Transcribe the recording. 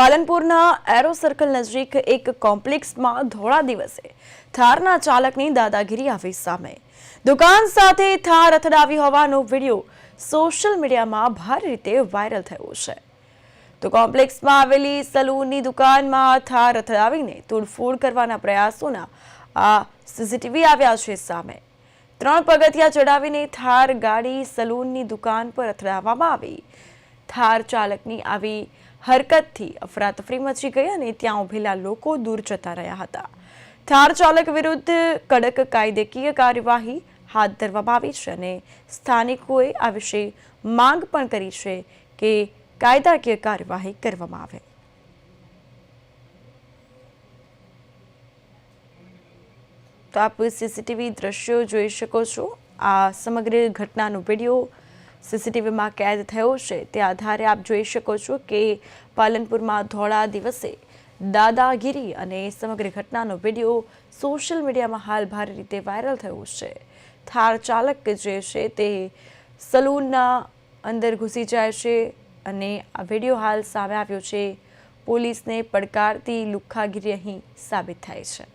પાલનપુરના arrow circle નજીક એક કોમ્પ્લેક્સમાં ધોળા દિવસે થારના ચાલકની દાદાગીરી આવી સામે। દુકાન સાથે થાર અથડાવી હોવાનો વિડીયો સોશિયલ મીડિયામાં ભારે રીતે વાયરલ થયો છે। તો કોમ્પ્લેક્સમાં આવેલી સલૂનની દુકાનમાં થાર અથડાવીને તોડફોડ કરવાના પ્રયાસોના આ સીસીટીવી આવ્યા છે સામે। 3 પગથિયા ચડાવીને થાર ગાડી સલૂનની દુકાન પર અથડાવવામાં આવી। થાર ચાલકની આવી હરકતથી અફરાતફરી મચી ગઈ અને ત્યાં ઉભેલા લોકો દૂર જતા રહ્યા હતા। થાર ચાલક વિરુદ્ધ કડક કાયદાકીય કાર્યવાહી હાથ ધરવામાં આવી છે અને સ્થાનિકોએ આ વિશે માંગ પણ કરી છે કે કાયદાકીય કાર્યવાહી કરવામાં આવે। તો આપ સીસીટીવી દ્રશ્યો જોઈ શકો છો। આ સમગ્ર ઘટનાનો વિડીયો સીસીટીવીમાં કેદ થયો છે। તે આધારે આપ જોઈ શકો છો કે પાલનપુરમાં ધોળા દિવસે દાદાગીરી અને સમગ્ર ઘટનાનો વિડીયો સોશિયલ મીડિયામાં હાલ ભારે રીતે વાયરલ થયો છે। થાર ચાલક જે છે તે સલૂનના અંદર ઘૂસી જાય છે અને આ વિડીયો હાલ સામે આવ્યો છે। પોલીસને પડકારતી લુખ્ખાગીરી અહીં સાબિત થાય છે।